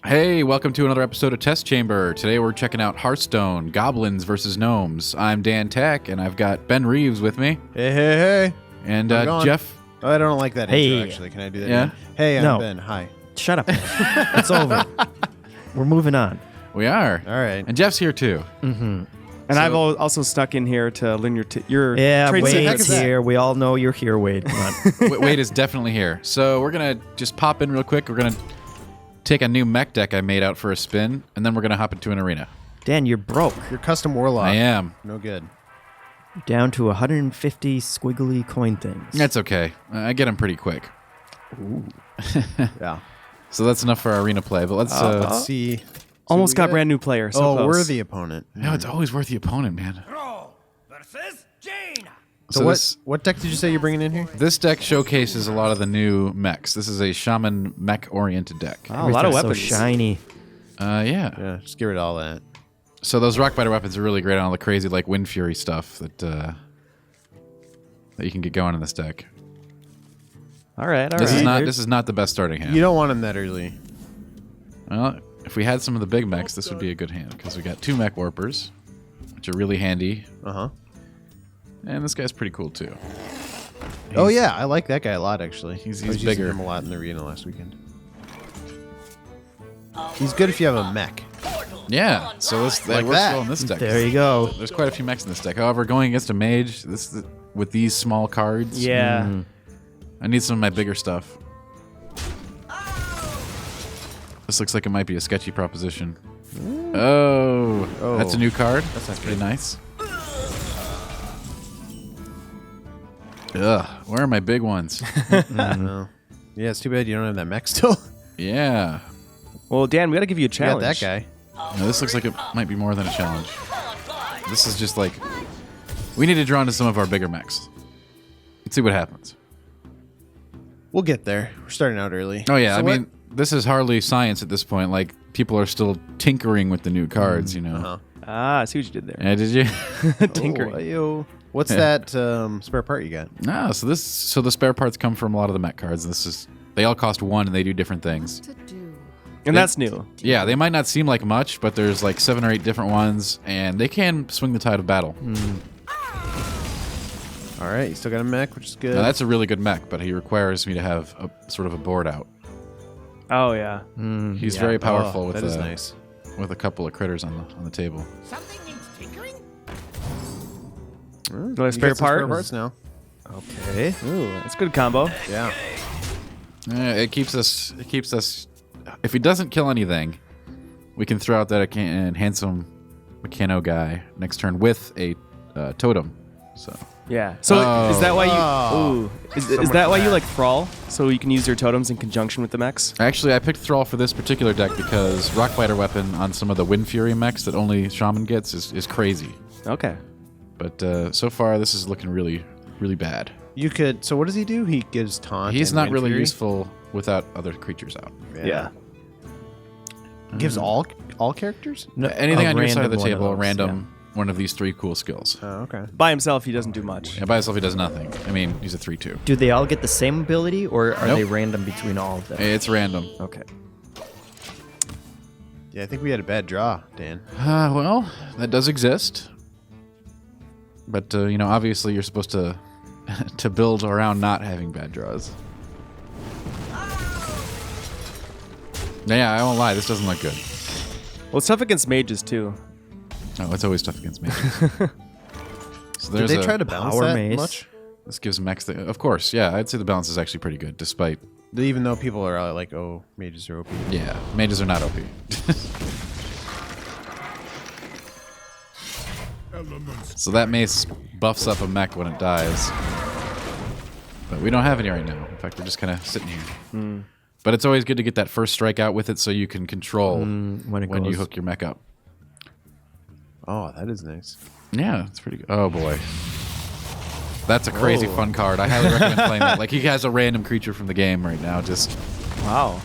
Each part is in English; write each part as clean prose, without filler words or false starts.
Hey, welcome to another episode of Test Chamber. Today we're checking out Hearthstone Goblins versus Gnomes. I'm Dan Tack, and I've got Ben Reeves with me. Hey. And Jeff. Oh, I don't like that intro, actually. Can I do that? Yeah. Again? Hey, I'm No. Ben. Hi. Shut up. It's over. We're moving on. We are. All right. And Jeff's here too. Mm-hmm. And I've also stuck in here to learn your Yeah, trade Wade's secrets. here. We all know you're here, Wade. Come on. Wade is definitely here. So we're going to just pop in real quick. We're going to take a new mech deck I made out for a spin, and then we're going to hop into an arena. Dan, you're broke. Your custom warlock. I am. No good. Down to 150 squiggly coin things. That's okay. I get them pretty quick. Ooh. Yeah. So that's enough for our arena play. But Let's see. Almost got brand new player. So Oh, close. worthy opponent. No, it's always worth the opponent, man. Versus Jaina. So what deck did you say you're bringing in here? This deck showcases a lot of the new mechs. This is a shaman mech-oriented deck. Oh, a lot of Everything's weapons. so shiny. Yeah. Yeah, just get rid of all that. So those Rockbiter weapons are really great on all the crazy like Wind Fury stuff that you can get going in this deck. All right. This is not the best starting hand. You don't want him that early. Well, if we had some of the big mechs, this would be a good hand because we got 2 mech warpers, which are really handy, Uh-huh. and this guy's pretty cool too. Oh, yeah. I like that guy a lot, actually. He's I was using bigger. him a lot in the arena last weekend. He's good if you have a mech. Yeah, so Like we're that. still in this deck. There you go. There's quite a few mechs in this deck. However, going against a mage, with these small cards, Yeah. I need some of my bigger stuff. This looks like it might be a sketchy proposition. Oh, that's a new card. That's pretty nice. Ugh, where are my big ones? No. Yeah, it's too bad you don't have that mech still. Yeah. Well, Dan, we got to give you a You got challenge. that guy. No, this looks like it might be more than a challenge. This is just like, we need to draw into some of our bigger mechs. Let's see what happens. We'll get there. We're starting out early. Oh yeah, So I what- mean, this is hardly science at this point. Like, people are still tinkering with the new cards, you know. Uh-huh. Ah, I see what you did there. Yeah, did you? Tinkering. Oh, ayo. What's that spare part you got? No, so the spare parts come from a lot of the mech cards. They all cost 1 and they do different things. And that's new. Yeah, they might not seem like much, but there's like 7 or 8 different ones, and they can swing the tide of battle. All right, you still got a mech, which is good. Now, that's a really good mech, but he requires me to have a sort of a board out. Oh, yeah. He's very powerful Oh, with that is nice. with a couple of critters on the table. Something needs tinkering. You like spare got some spare parts? parts now. Okay. Ooh, that's a good combo. Yeah. It keeps us. If he doesn't kill anything, we can throw out that handsome Mechano guy next turn with a totem. So Yeah. So is that why you? Oh. Ooh, is that why you like Thrall? So you can use your totems in conjunction with the mechs. actually, I picked Thrall for this particular deck because Rockbiter weapon on some of the Wind Fury mechs that only Shaman gets is crazy. Okay. But so far, this is looking really, really bad. You could. So what does he do? He gives taunt. He's and not Wind really Fury? useful without other creatures out. Yeah. Gives all characters. No, Anything a on your side of the random one table, a those, random one of these 3 cool skills. Oh, okay. By himself, he doesn't do much. Yeah, by himself, he does nothing. I mean, he's a 3/2. yeah. Do they all get the same ability, or are Nope. they random between all of them? It's random. Okay. Yeah, I think we had a bad draw, Dan. Well, that does exist. But, obviously you're supposed to to build around not having bad draws. Yeah, I won't lie. This doesn't look good. Well, it's tough against mages too. Oh, it's always tough against mages. So Did there's they try to balance power that mace. much? This gives mechs... Of course, yeah. I'd say the balance is actually pretty good, despite... Even though people are like, "Oh, mages are OP." Yeah, mages are not OP. So that mace buffs up a mech when it dies. But we don't have any right now. In fact, we're just kind of sitting here. But it's always good to get that first strike out with it so you can control when you goes. hook your mech up. Oh, that is nice. Yeah, it's pretty good. Oh, boy. That's a crazy fun card. I highly recommend playing that. Like, he has a random creature from the game right now, just... Wow.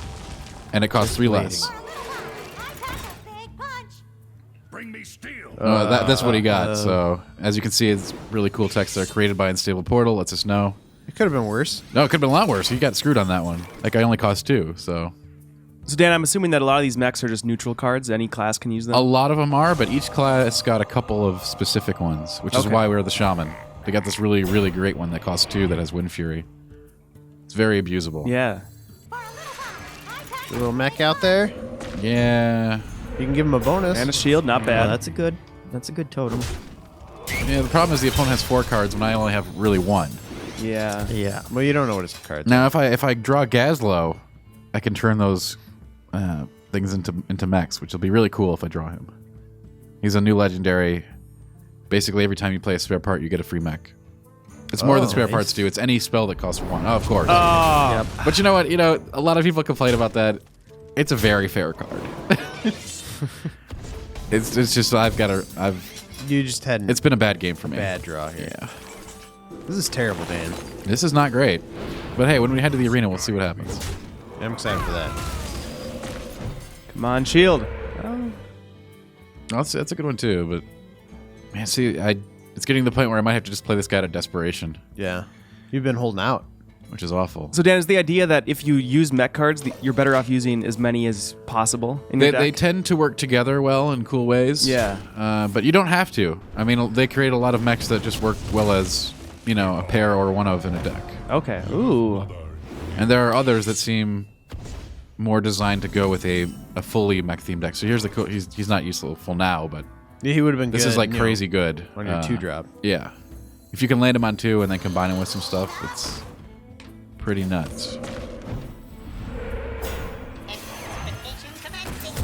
And it costs 3 less. Big punch. Bring me steel. That's what he got. So, as you can see, it's really cool text there. Created by Unstable Portal. Lets us know It could have been worse. No, it could have been a lot worse. You got screwed on that one. That guy only cost 2, so. So Dan, I'm assuming that a lot of these mechs are just neutral cards. Any class can use them. A lot of them are, but each class got a couple of specific ones, which is Okay. why we're the Shaman. They got this really, really great one that costs 2 that has Wind Fury. It's very abusable. Yeah. A little mech out there. Yeah. You can give him a bonus. And a shield, not Oh, bad. that's a good totem. Yeah, the problem is the opponent has 4 cards when I only have really 1. Yeah. Yeah. Well, you don't know what his cards. Now, if I draw Gazlo, I can turn those things into mechs, which will be really cool if I draw him. He's a new legendary. Basically, every time you play a spare part, you get a free mech. It's more than spare nice. parts do. It's any spell that costs 1. Oh, of course. Oh. But you know what? A lot of people complain about that. It's a very fair card. it's just You just had it's been a bad game for me. bad draw here. Yeah. This is terrible, Dan. This is not great. But hey, when we head to the arena, we'll see what happens. I'm excited for that. Come on, shield. Oh, that's a good one too, but man, see, it's getting to the point where I might have to just play this guy out of desperation, Yeah. You've been holding out. which is awful. So Dan, is the idea that if you use mech cards, you're better off using as many as possible in your They deck? tend to work together well in cool ways. Yeah. But you don't have to. I mean, they create a lot of mechs that just work well as, a pair or one of in a deck. Okay. Ooh. And there are others that seem more designed to go with a fully mech themed deck. So here's the he's not useful now, but Yeah, he would have been this good. is like crazy good on your 2-drop. Yeah, if you can land him on 2 and then combine him with some stuff, it's pretty nuts. Expedition commencing.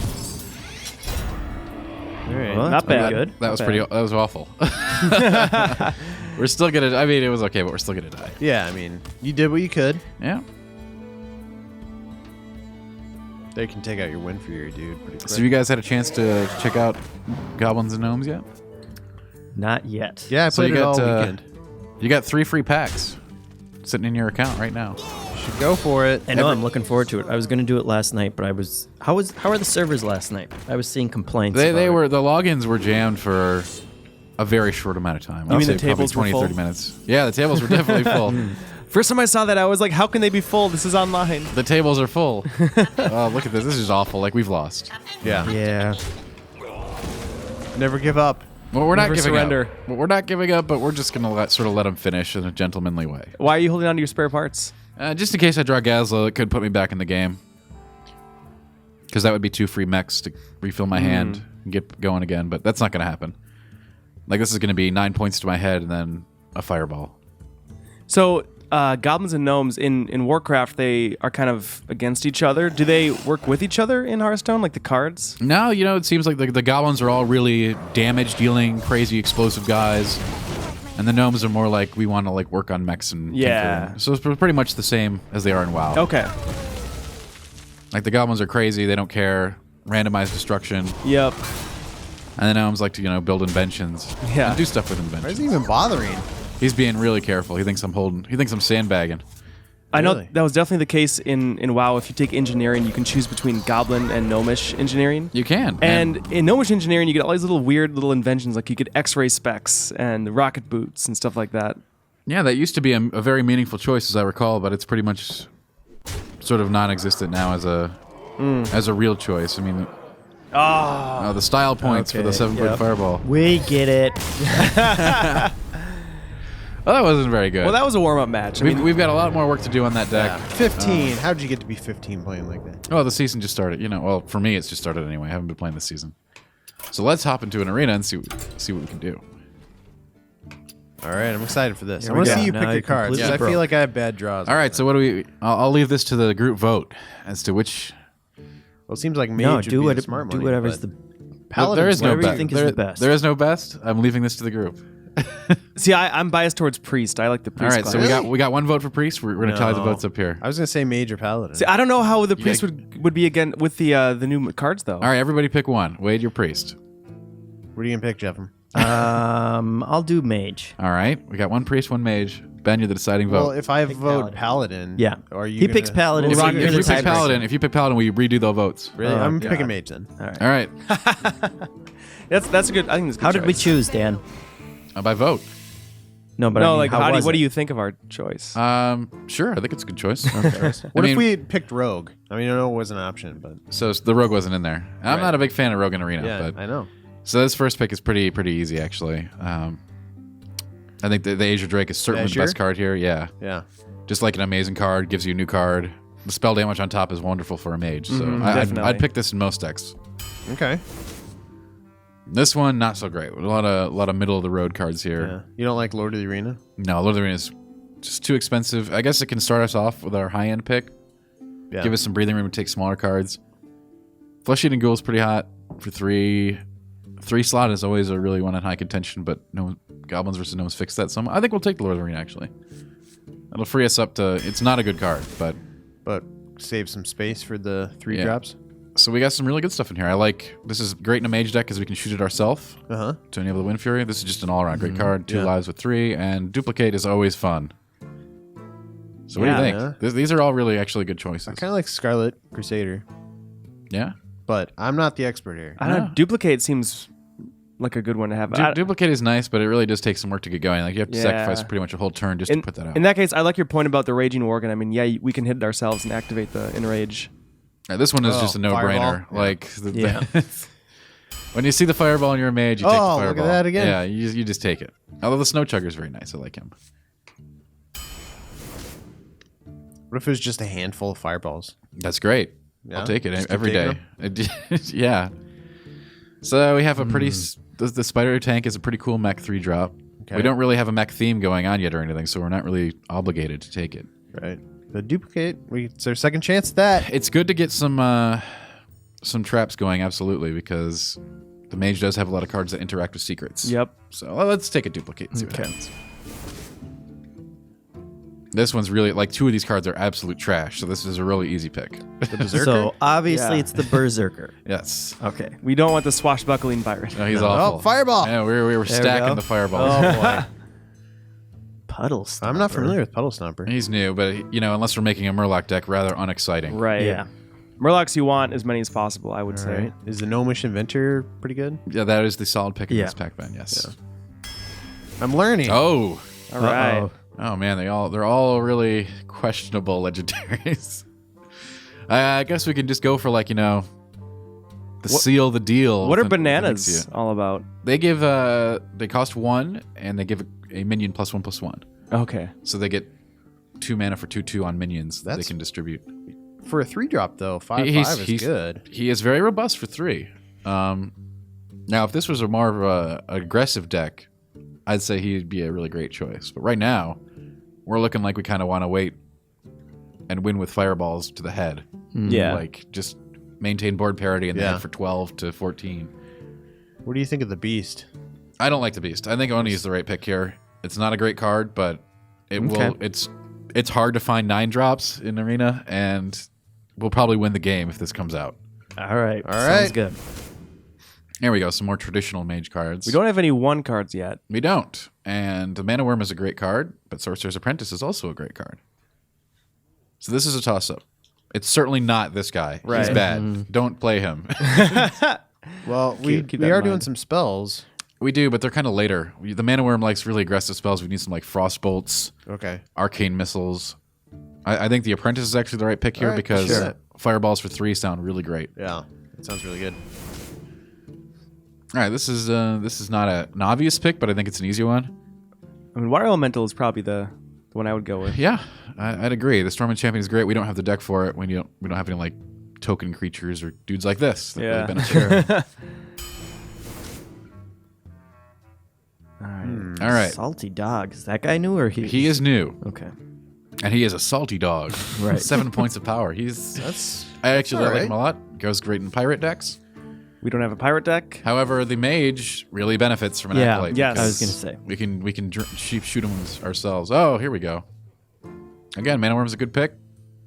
All right. Well, Not that's pretty bad. good. That was Not pretty. bad. That was awful. We're still gonna. I mean, it was okay, but we're still gonna die. Yeah, I mean, you did what you could. Yeah. They can take out your win for your dude pretty quick. So you guys had a chance to check out Goblins and Gnomes yet? Not yet. Yeah, I So played you it all got, weekend. You got 3 free packs sitting in your account right now. Should go for it. I know. I'm looking forward to it. I was going to do it last night, but I was. How are the servers last night? I was seeing complaints. The logins were jammed for a very short amount of time. You I'd mean the say probably tables were 20, full? 30 minutes. Yeah, the tables were definitely full. First time I saw that, I was like, how can they be full? This is online. The tables are full. Oh, look at this. This is awful. Like, we've lost. Yeah. Yeah. Never give up. Well, we're not Never giving surrender. up. Well, we're not giving up, but we're just going to let them finish in a gentlemanly way. Why are you holding on to your spare parts? Just in case I draw Gazlo, it could put me back in the game. Because that would be 2 free mechs to refill my hand and get going again, but that's not going to happen. Like, this is going to be 9 points to my head and then a fireball. So, goblins and gnomes in Warcraft, they are kind of against each other. Do they work with each other in Hearthstone, like the cards? No, it seems like the goblins are all really damage-dealing, crazy, explosive guys. And the gnomes are more like, we want to work on mechs and Yeah. tinker. So it's pretty much the same as they are in WoW. Okay. Like, the goblins are crazy, they don't care. Randomized destruction. Yep. And the gnomes like to, build inventions. Yeah. And do stuff with Why is inventions. he even bothering? He's being really careful. He thinks I'm sandbagging. I know Really? that was definitely the case in WoW. If you take engineering, you can choose between goblin and gnomish engineering. You can. And in gnomish engineering, you get all these weird little inventions, like you get X-ray specs and rocket boots and stuff like that. yeah, that used to be a very meaningful choice, as I recall, but it's pretty much sort of non-existent now as a real choice. I mean, the style points for the Okay, 7-point yep. fireball. We get it. Oh, that wasn't very good. Well, that was a warm-up match. I mean, We've got a lot more work to do on that deck. 15. How'd you get to be 15 playing like that? Oh, the season just started. Well, for me, it's just started anyway. I haven't been playing this season. So let's hop into an arena and see what we can do. All right, I'm excited for this. Here I we want to go. see you Now pick you your cards. completely 'Cause I broke. feel like I have bad draws. All right, so what do we... I'll leave this to the group vote as to which... Well, it seems like mage No, would do be what the smart do money, whatever's but the. Paladin, there is no whatever you best. think is the best. There is no best. I'm leaving this to the group. see, I'm biased towards priest. I like the All priest. right, so class. we got one vote for priest. We're gonna tally the No. votes up here. I was gonna say mage or paladin. See, I don't know how the priest gotta- would be again with the new cards though. All right, everybody pick one. Wade, your priest. What are you gonna pick, Jeff? I'll do mage. All right, we got one priest, one mage. Ben, you're the deciding vote. Well, if I vote paladin. paladin, Yeah. are you? He picks gonna- paladin. if, so you, you're if the you pick tiebreaker. paladin, we redo the votes. Really? Oh, I'm God. picking mage then. All right. All right, That's a good. I think that's a good How did we choice. choose, Dan? by vote. No, but no, I mean, like how was what do it? you think of our choice? Sure, I think it's a good choice. What if we had picked Rogue? I mean, I know it was an option, but So the Rogue wasn't in there. I'm not a big fan of Rogue in Arena, yeah, but I know. so this first pick is pretty easy actually. I think the Azure Drake is certainly the best Azure? card here. Yeah, Yeah. just like an amazing card, gives you a new card. The spell damage on top is wonderful for a mage, so definitely. I'd pick this in most decks. Okay. This one not so great. A lot of middle of the road cards here. Yeah. You don't like Lord of the Arena? No, Lord of the Arena is just too expensive. I guess it can start us off with our high end pick. Yeah. Give us some breathing room to take smaller cards. Flesh Eating Ghoul is pretty hot for 3. 3 slot is always a really one in high contention, but no Goblins versus Gnomes fixed that some. I think we'll take the Lord of the Arena actually. It'll free us up to. It's not a good card, but save some space for the 3 Yeah. drops. so we got some really good stuff in here. I like this is great in a mage deck because we can shoot it ourselves Uh-huh. to enable the Wind Fury. This is just an all around great card. 2 Yeah. lives with 3, and duplicate is always fun. So what do Yeah. you think? Yeah. These are all really actually good choices. I kind of like Scarlet Crusader, Yeah. but I'm not the expert here. I don't know. Duplicate seems like a good one to have. Duplicate is nice, but it really does take some work to get going. Like you have to Yeah. sacrifice pretty much a whole turn just to put that out. In that case, I like your point about the Raging Worgen. I mean, yeah, we can hit it ourselves and activate the Enrage. This one is Oh, just a no-brainer. Fireball? Like Yeah. when you see the fireball and you're a mage, you take the Oh, fireball. look at that again. Yeah, you just take it. Although the Snow Chugger is very nice. I like him. What if it was just a handful of fireballs? That's great. Yeah? I'll take it Just keep every day. taking Yeah. So we have a pretty. The Spider Tank is a pretty cool mech 3-drop. Okay. We don't really have a mech theme going on yet or anything, so we're not really obligated to take it. Right. The duplicate. It's our second chance at that. It's good to get some traps going, absolutely, because the mage does have a lot of cards that interact with secrets. Yep. So let's take a duplicate and see what happens. This one's really, like, 2 of these cards are absolute trash, so this is a really easy pick. The Berserker. So obviously Yeah. it's the Berserker. Yes. Okay. We don't want the swashbuckling pirate. No, he's awful. Oh, fireball. Yeah, we were There we stacking go. the fireballs. Oh, boy. Puddle Stomper. I'm not familiar with Puddle Stomper. He's new, but, unless we're making a Murloc deck, rather unexciting. Right. Yeah. Murlocs you want as many as possible, I would All say. right. Is the Gnomish Inventor pretty good? Yeah, that is the solid pick in Yeah. this pack, Ben, yes. I'm learning. Oh. All right. Uh-oh. Oh, man, they're all really questionable legendaries. I guess we can just go for, the seal the deal. What are with bananas Onyxia. all about? They give they cost 1 and they give a minion +1/+1. Okay. So they get 2 mana for 2/2 on minions that they That's- can distribute. For a 3-drop, though, 5/5 is good. He is very robust for 3. Now if this was a more of a aggressive deck, I'd say he'd be a really great choice. But right now, we're looking like we kind of want to wait and win with fireballs to the head. Yeah. Like just maintain board parity and Yeah. then for 12 to 14. What do you think of the Beast? I don't like the Beast. I think Oni is the right pick here. It's not a great card, but it will. It's hard to find 9-drops in Arena, and we'll probably win the game if this comes out. All right. All Sounds right. good. Here we go. Some more traditional mage cards. We don't have any 1 cards yet. We don't. And the Mana Worm is a great card, but Sorcerer's Apprentice is also a great card. So this is a toss-up. It's certainly not this guy. He's Right. bad. Don't play him. Well, we Keep that in are doing mind. some spells. We do, but they're kind of later. The Mana Worm likes really aggressive spells. We need some Frost Bolts, Okay. Arcane Missiles. I think the Apprentice is actually the right pick here All right, because sure. Fireballs for 3 sound really great. Yeah. That sounds really good. All right, this is not an obvious pick, but I think it's an easy one. I mean, Water Elemental is probably the one I would go with. Yeah, I'd agree. The Storm and Champion is great. We don't have the deck for it. We don't have any token creatures or dudes like this. That Yeah. really benefit. All right. All right, Salty dog. Is that guy new or he is new, Okay. and he is a salty dog. Right. 7 points of power. I actually all like right. him a lot. Goes great in pirate decks. We don't have a pirate deck. However, the mage really benefits from an Yeah, acolyte. yes. because I was gonna say. we can shoot him ourselves. Oh, here we go. Again, Mana Worm's a good pick.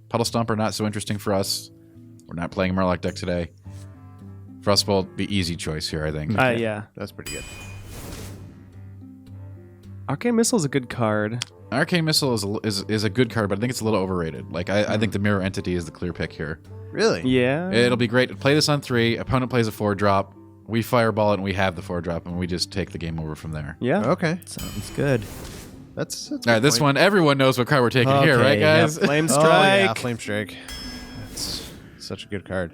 Puddle Stomper not so interesting for us. We're not playing a Murloc deck today. Frostbolt, the easy choice here, I think. Yeah. That's pretty good. Arcane Missile is a good card. Arcane Missile is a good card, but I think it's a little overrated. I think the Mirror Entity is the clear pick here. Really? Yeah. It'll be great to play this on 3. Opponent plays a 4-drop. We fireball it, and we have the 4-drop, and we just take the game over from there. Yeah. Okay. Sounds good. That's All right, this one, everyone knows what card we're taking here, right, Okay, yep. guys? Flame Oh, strike. yeah, Flame Strike. That's such a good card.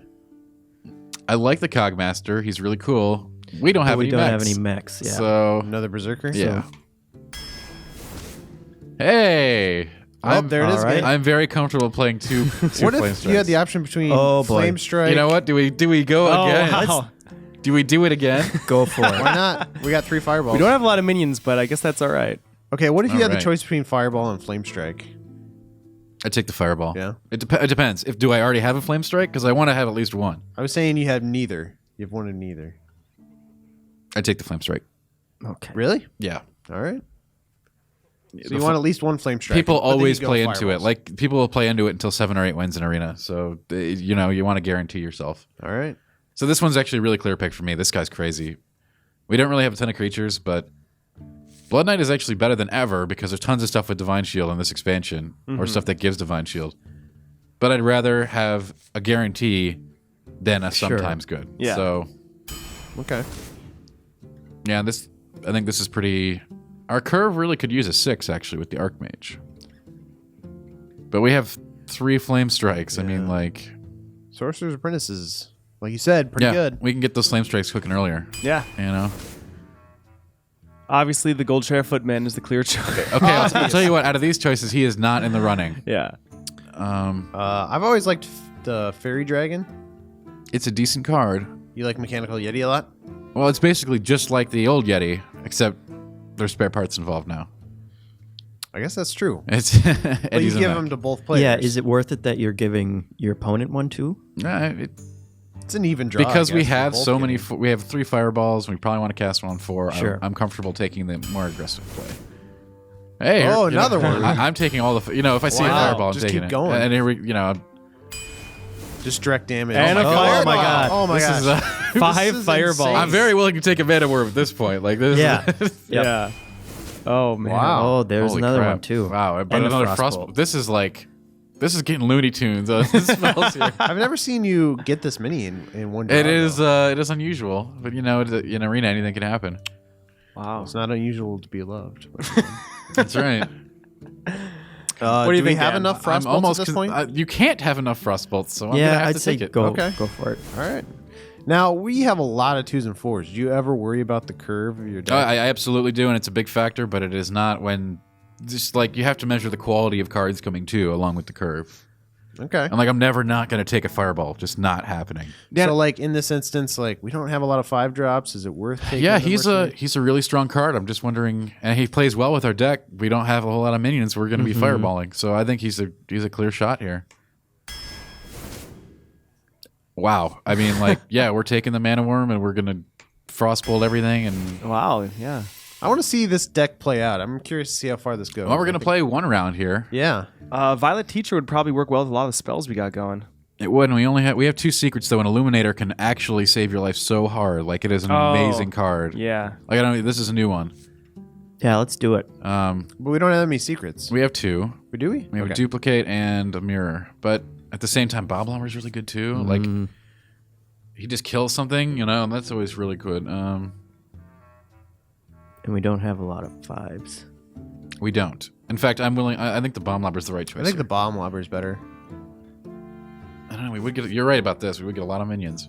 I like the Cogmaster. He's really cool. We don't have we any don't mechs. have any mechs. Yeah. So, Another Berserker? yeah. Hey. Oh, there it is. all right. Good. I'm very comfortable playing two What Flame if you had the Strikes. option between Oh, boy. Flame Strike? You know what? Do we go Oh, again? wow. Do we do it again? Go for Why it. not? We got 3 Fireballs. We don't have a lot of minions, but I guess that's all right. Okay, what if you had the Alright. choice between Fireball and Flame Strike? I take the Fireball. Yeah. It depends. Do I already have a Flame Strike? Because I want to have at least one. I was saying you have neither. You have one of neither. I take the Flame Strike. Okay. Really? Yeah. All right. So The you fl- want at least one Flame Strike. People but then you always go play into it. Fireballs. Like people will play into it until 7 or 8 wins in Arena. So you want to guarantee yourself. All right. So this one's actually a really clear pick for me. This guy's crazy. We don't really have a ton of creatures, but Blood Knight is actually better than ever because there's tons of stuff with Divine Shield in this expansion, or stuff that gives Divine Shield. But I'd rather have a guarantee than a sometimes good. Yeah. So Okay. yeah, I think this is pretty. Our curve really could use a 6 actually with the Archmage. But we have 3 Flame Strikes. I mean, like, Sorcerer's Apprentice is, like you said, pretty yeah, good. we can get those Flame Strikes cooking earlier. Yeah. You know. Obviously, the Gold Share Footman is the clear choice. Okay, I'll tell you what. Out of these choices, he is not in the running. Yeah. I've always liked the Fairy Dragon. It's a decent card. You like Mechanical Yeti a lot? Well, it's basically just like the old Yeti, except there's spare parts involved now. I guess that's true. It's But you give them to both players. Yeah. Is it worth it that you're giving your opponent one too? It's an even draw. because I we guess, for have both so many. games. We have 3 fireballs. We probably want to cast one on 4. Sure. I'm comfortable taking the more aggressive play. Hey, Oh, you know, another one. I'm taking all the. If I see a Wow. fireball, I'm Just taking keep it. going. And here we, Just direct damage. And oh a my fireball. God. Oh my God. Oh my this gosh. is. Five is fireballs. insane. I'm very willing to take a mana word at this point. Like this. Yeah. Is, Yep. Yeah. Oh, man. Wow. Oh, there's Holy another crap. one too. Wow, but And a another Frostbolt. This is like. This is getting Looney Tunes. This smells here. I've never seen you get this many in one draw. It is. though. It is unusual, but in Arena, anything can happen. Wow. It's not unusual to be loved. That's right. What do you we think, have Dan? enough I'm Frostbolts almost at this point? you can't have enough Frostbolts, so I'm gonna Yeah, have I'd to say take it. go Okay. go for it. All right. Now we have a lot of 2s and 4s. Do you ever worry about the curve of your deck? I absolutely do, and it's a big factor, but it is not when just like you have to measure the quality of cards coming too, along with the curve. Okay. I'm never not going to take a fireball, just not happening. So like in this instance, like we don't have a lot of 5 drops. Is it worth taking? Yeah, them he's or a he's a really strong card. I'm just wondering, and he plays well with our deck. We don't have a whole lot of minions. We're going to be fireballing, so I think he's a clear shot here. Wow, I mean, like, yeah, we're taking the mana worm and we're going to frostbolt everything, and Wow. Yeah. I want to see this deck play out. I'm curious to see how far this goes. well, we're going to play one round here. Yeah. Violet Teacher would probably work well with a lot of the spells we got going. It would. And we have 2 secrets though. An Illuminator can actually save your life so hard. Like it is an amazing card. Yeah. Like this is a new one. Yeah, let's do it. But we don't have any secrets. We have 2. Do we? We have a Okay. duplicate and a mirror. But at the same time, Bob Lumber's really good too. Like he just kills something, and that's always really good. And we don't have a lot of 5s. We don't. In fact, I'm willing. I think the Bomb Lobber's the right choice. I think here. the bomb lobber is better. I don't know. We would get. You're right about this. We would get a lot of minions.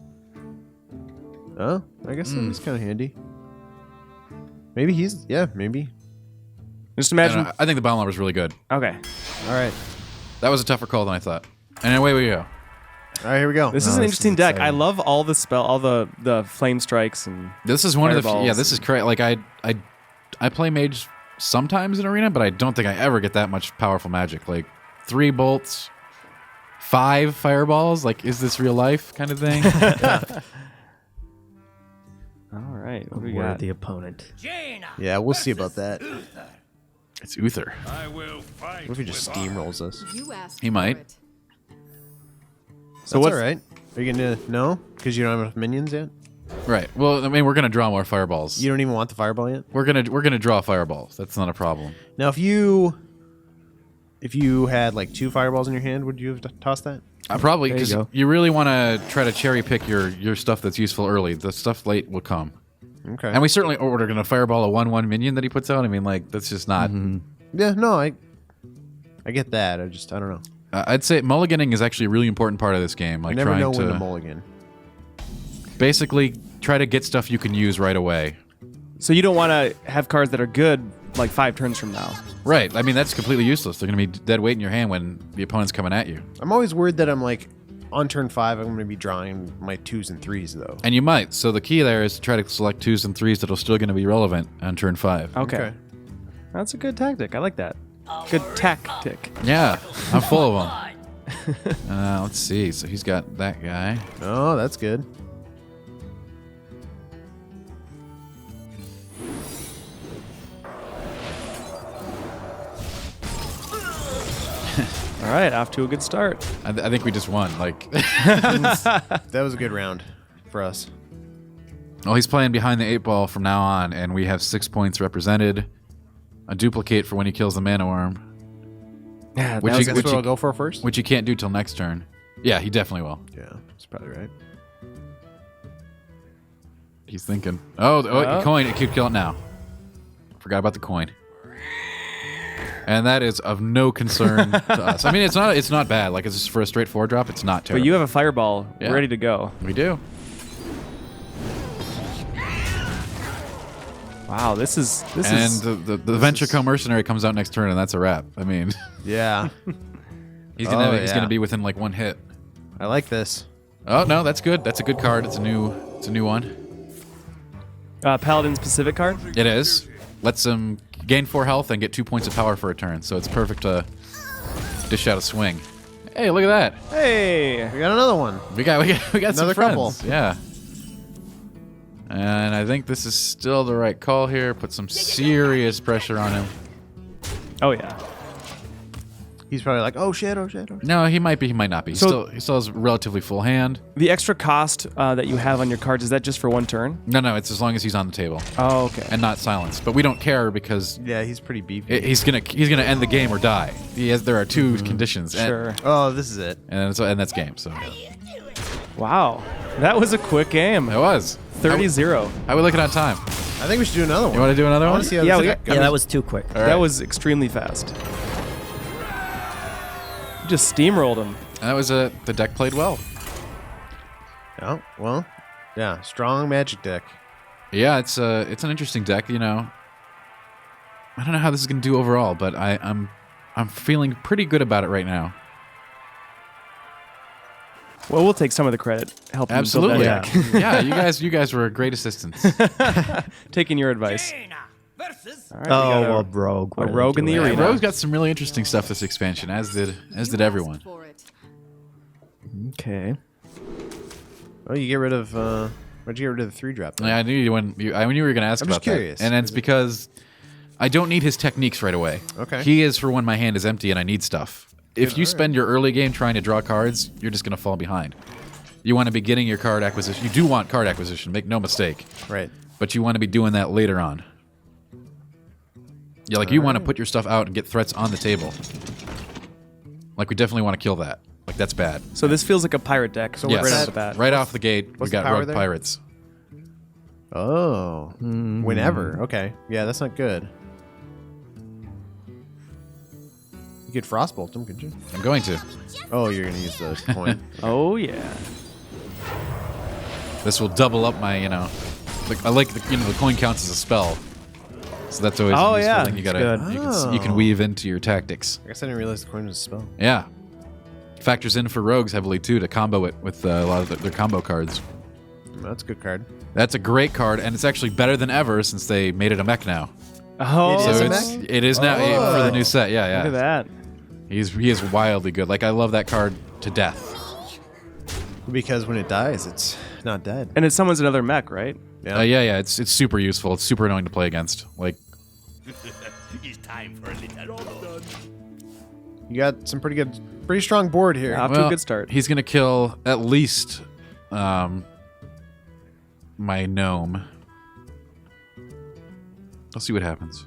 Oh, I guess that's kind of handy. Maybe he's maybe. Just I, don't imagine. know, I think the Bomb Lobber's really good. Okay. All right. That was a tougher call than I thought. And away we go. All right, here we go. This is Oh, an this interesting is deck. I exciting. love all the flame strikes and This is one of the. Fireballs. Yeah, this is crazy. Like I play mage sometimes in Arena, but I don't think I ever get that much powerful magic. Like 3 bolts, 5 fireballs. Like, is this real life kind of thing? all right. What do we We're got? the opponent. Yeah, we'll see about that. It's Uther. What if he just steamrolls us? You asked He for might. it. So what's- all right. Are you gonna no? Because you don't have enough minions yet. Right. Well, I mean, we're gonna draw more fireballs. You don't even want the fireball yet. We're gonna draw fireballs. That's not a problem. Now, if you had like 2 fireballs in your hand, would you have tossed that? Probably There you because go. you really want to try to cherry pick your stuff that's useful early. The stuff late will come. Okay. And we certainly are going to fireball a 1/1 minion that he puts out. I mean, like that's just not. Yeah, no, I get that. I don't know. I'd say mulliganing is actually a really important part of this game. Like I never trying know when to to mulligan. basically try to get stuff you can use right away. So you don't want to have cards that are good like 5 turns from now. Right. I mean, that's completely useless. They're going to be dead weight in your hand when the opponent's coming at you. I'm always worried that I'm like, on turn 5, I'm going to be drawing my 2s and 3s, though. And you might. So the key there is to try to select 2s and 3s that are still going to be relevant on turn 5. Okay. That's a good tactic. I like that. Good tactic. Yeah. I'm full of them. Let's see. So he's got that guy. Oh, that's good. All right, off to a good start. I think we just won. Like, That was a good round for us. well, he's playing behind the 8 ball from now on, and we have 6 points represented. A duplicate for when he kills the mana worm, Yeah, Which that was you- That's which what I'll go for first? which you can't do till next turn. Yeah, he definitely will. Yeah, that's probably right. He's thinking. Oh, coin. It keep killing now. Forgot about the coin. And that is of no concern to us. I mean, it's not bad. Like, it's just for a straight 4 drop. It's not terrible. But you have a fireball Yeah. ready to go. We do. Wow, this is And the Venture Co mercenary comes out next turn, and that's a wrap. I mean, Yeah. he's Oh, gonna yeah. be within like 1 hit. I like this. Oh no, that's good. That's a good card. It's a new one. Paladin specific card. It is. Lets him gain 4 health and get 2 points of power for a turn. So it's perfect to dish out a swing. Hey, look at that. Hey, We got another one. We got some Another friends. couple. Yeah. And I think this is still the right call here. Put some serious pressure on him. oh yeah. He's probably like, oh shit, oh shit, oh shit. No, he might be. He might not be. So- He still has a relatively full hand. The extra cost that you have on your cards, is that just for 1 turn? No, it's as long as he's on the table Oh, okay. and not silenced. But we don't care because Yeah, he's pretty beefy. he's gonna end the game or die. There are 2 conditions. Sure. Oh, this is it. And that's game. So Wow. That was a quick game. it was 30-0. How we looking on time? I think we should do another one. You want to do another I one? want to see how Yeah, this we deck got- Yeah, goes. that was too quick. All right. That was extremely fast. You just steamrolled him. And that was the deck played well. Oh, well, yeah, strong magic deck. Yeah, it's an interesting deck. You know, I don't know how this is gonna do overall, but I'm feeling pretty good about it right now. Well, we'll take some of the credit. Helping Absolutely. build that deck. Yeah, you guys were a great assistance. Taking your advice. All right, we Oh, got well, rogue. a What are they rogue in the doing? arena. Rogue's got some really interesting stuff this expansion, as did everyone. Okay. Oh, you get rid of. Why'd you get rid of the 3-drop? Yeah, I knew you were going to ask I'm about just curious. that, and it's because I don't need his techniques right away. Okay. He is for when my hand is empty and I need stuff. If you spend your early game trying to draw cards, you're just going to fall behind. You want to be getting your card acquisition. You do want card acquisition, make no mistake. Right. But you want to be doing that later on. Yeah, like you want to put your stuff out and get threats on the table. Like we definitely want to kill that. Like that's bad. So this feels like a pirate deck. So Yes. right off the bat. Right off the gate, we what's the got power rogue there? pirates. Oh. Whenever. Okay. Yeah, that's not good. You could frostbolt him, could you? I'm going to. Oh, you're gonna use the coin. Oh yeah. This will double up my, I like the coin counts as a spell. So that's always Oh, a useful yeah. thing. You It's gotta you can weave into your tactics. I guess I didn't realize the coin was a spell. Yeah. Factors in for rogues heavily too to combo it with a lot of their combo cards. That's a good card. That's a great card, and it's actually better than ever since they made it a mech now. Oh, It is a it's, mech? it is now for the new set. Yeah, look at yeah. that. He is wildly good. Like I love that card to death. Because when it dies, it's not dead. And it summons another mech, right? Yeah. It's super useful. It's super annoying to play against. Like It's time for a little overdone. You got some pretty strong board here. Yeah. Off to a good start. He's gonna kill at least my gnome. I'll see what happens.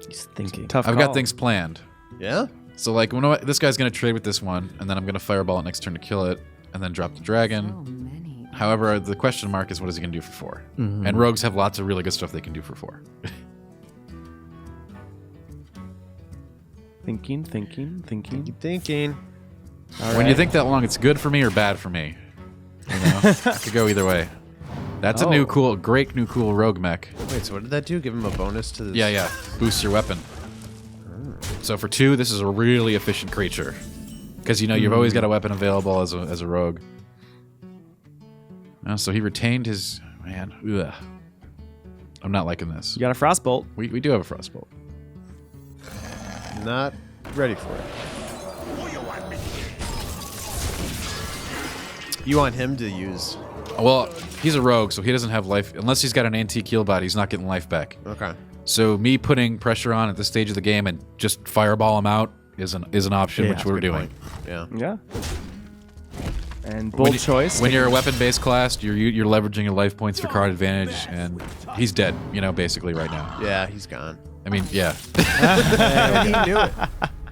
He's thinking. Tough I've call. got things planned. Yeah? So like, this guy's gonna trade with this one, and then I'm gonna fireball it next turn to kill it, and then drop the dragon. However, the question mark is what is he gonna do for 4? And rogues have lots of really good stuff they can do for 4. Thinking. Keep thinking. When you think that long, it's good for me or bad for me. You know, it could go either way. That's a new cool rogue mech. Wait, so what did that do? Give him a bonus to this? Yeah. Boosts your weapon. So for 2, this is a really efficient creature. Because, you know, you've always got a weapon available as a rogue. Oh, so he retained his... Man, ugh. I'm not liking this. You got a frostbolt. We do have a frostbolt. Not ready for it. You want him to use... Well, he's a rogue, so he doesn't have life... Unless he's got an antique heal body, he's not getting life back. Okay. So me putting pressure on at this stage of the game and just fireball him out is an option, Yeah, which we're good doing. point. Yeah. Yeah. And bold choice. When you're a weapon-based class, you're leveraging your life points for card advantage, and he's dead, you know, basically right now. Yeah, he's gone. I mean, yeah. He knew it.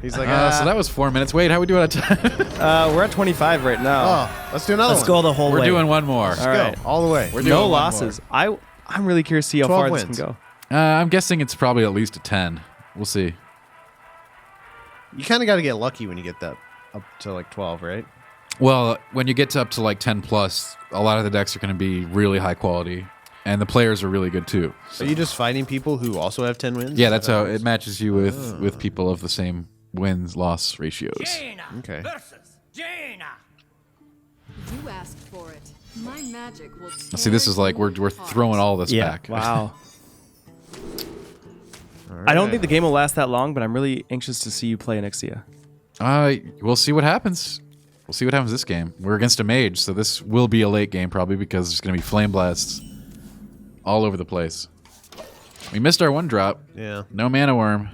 He's like, So that was 4 minutes. Wait, how we doing on time? We're at 25 right now. oh, let's do another Let's one. go the whole We're way. doing one more. Let's All go. right. All the way. We're doing No one losses. I'm really curious to see how 12 far wins. this can go. more. I'm guessing it's probably at least a 10. We'll see. You kind of got to get lucky when you get that up to like 12, right? Well, when you get to up to like 10 plus, a lot of the decks are going to be really high quality, and the players are really good too. Are you just fighting people who also have 10 wins? Yeah, that's how it matches you with people of the same wins-loss ratios. Jaina Okay. versus Jaina. You asked for it. My magic will See, this is like we're throwing all this Yeah. back. Wow. All I don't right. think the game will last that long, but I'm really anxious to see you play Onyxia. We'll see what happens. We'll see what happens this game. We're against a mage, so this will be a late game probably because there's going to be flame blasts all over the place. We missed our 1-drop. Yeah. No mana worm.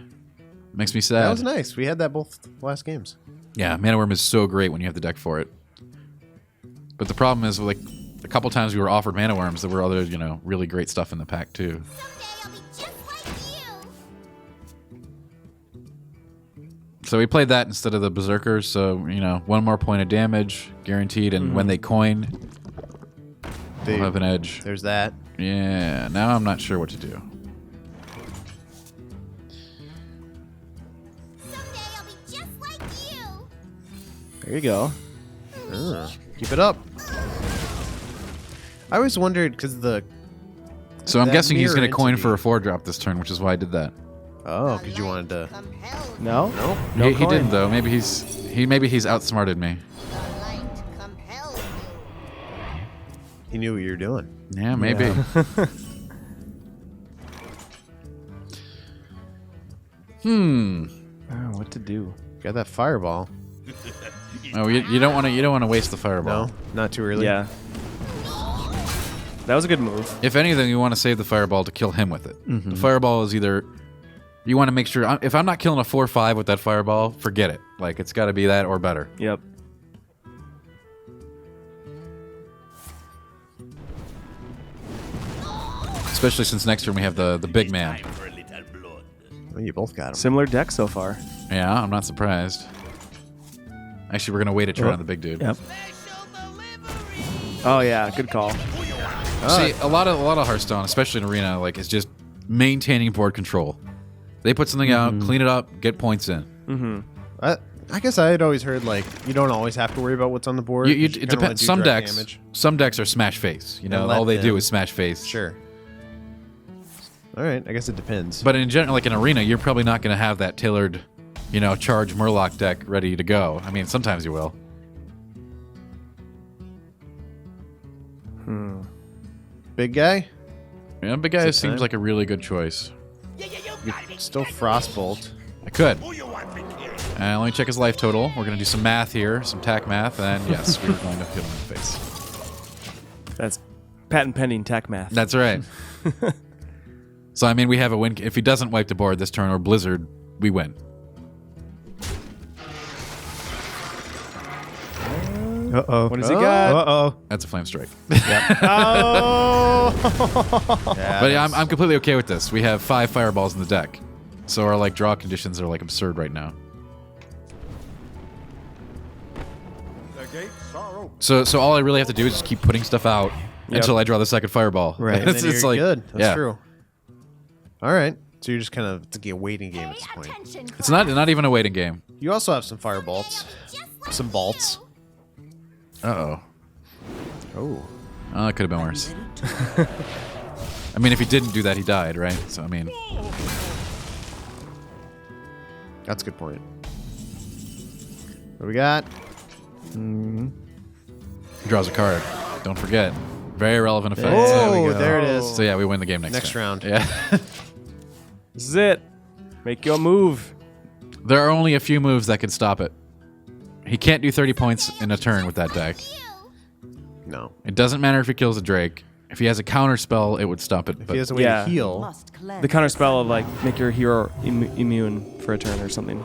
Makes me sad. That was nice. We had that both last games. Yeah, mana worm is so great when you have the deck for it. But the problem is, like, a couple times we were offered mana worms, there were other, you know, really great stuff in the pack too. Someday I'll be just like you. So we played that instead of the berserkers. So you know, 1 more point of damage guaranteed, and when they coin, we'll have an edge. There's that. Yeah. Now I'm not sure what to do. Someday I'll be just like you. There you go. Keep it up. I always wondered because So I'm That guessing he's going mirror to coin entity. for a 4-drop this turn, which is why I did that. because you wanted to. Compelled. No? Nope. No he coin. didn't though. Maybe he's outsmarted me. The light compelled you. He knew what you were doing. Yeah, maybe. Oh, what to do? Got that fireball. Oh, you don't want to waste the fireball. No, not too early. Yeah. That was a good move. If anything, you want to save the fireball to kill him with it. The fireball is either you want to make sure if I'm not killing a 4/5 with that fireball, forget it. Like it's got to be that or better. Yep. Especially since next turn we have the big man. Time for a little blood. Well, you both got him. Similar deck so far. Yeah, I'm not surprised. Actually, we're gonna wait a turn on the big dude. Yep. Oh yeah, good call. See, a lot of Hearthstone, especially in Arena, like is just maintaining board control. They put something out, clean it up, get points in. I guess I had always heard like you don't always have to worry about what's on the board. You, You it kinda wanna depends. do Some direct decks, damage. some decks are smash face. You know, And let all they do them- is smash face. Sure. All right. I guess it depends. But in general, like in Arena, you're probably not going to have that tailored, you know, charge Murloc deck ready to go. I mean, sometimes you will. Big guy. Yeah, big guy Is it seems time? like a really good choice. Still frostbolt. I could. Who you want me here? Let me check his life total. We're going to do some math here, some tack math, and yes, we're going to hit him in the face. That's patent pending tech math. That's right. So, I mean, we have a win. If he doesn't wipe the board this turn or Blizzard, we win. Uh-oh. What does he got? Uh-oh. That's a flame strike. Oh! But yeah, I'm completely okay with this. We have 5 fireballs in the deck. So our like draw conditions are like absurd right now. So all I really have to do is just keep putting stuff out until I draw the second fireball. Right. And then you're good. That's yeah. true. All right. So you're just kind of it's like a waiting game at this point. Attention, It's not even a waiting game. You also have some fire bolts, some bolts. Uh-oh. Oh. Oh, it could have been worse. I mean, if he didn't do that, he died, right? So, I mean... That's a good point. What do we got? He draws a card. Don't forget. Very relevant effect. Oh, there it is. So, yeah, we win the game next time. round. Yeah. This is it. Make your move. There are only a few moves that can stop it. He can't do 30 points in a turn with that deck. No. It doesn't matter if he kills a Drake. If he has a counter spell, it would stop it. If But he has a way Yeah. to heal, Must cleanse. The counter spell of like make your hero immune for a turn or something.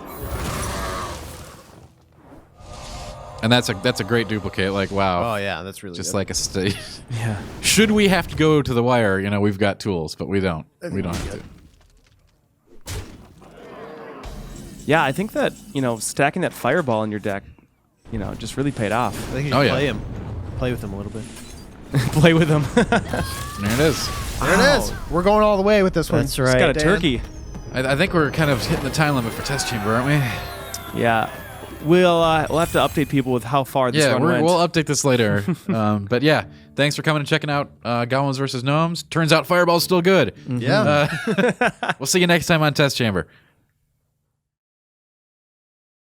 and that's a great duplicate. Like, wow. oh yeah, that's really Just good. like a state. Yeah. Should we have to go to the wire? You know, we've got tools, but we don't. We don't have to. Yeah, I think that, stacking that fireball in your deck, just really paid off. I think you Oh, should yeah. play with him a little bit. Play with them. There it is. There it is. We're going all the way with this one. That's It's got right. a turkey. I think we're kind of hitting the time limit for test chamber, aren't we? Yeah. We'll have to update people with how far this Yeah, run went. we'll update this later. But yeah, thanks for coming and checking out Goblins versus Gnomes. Turns out Fireball's still good. Yeah. We'll see you next time on Test Chamber.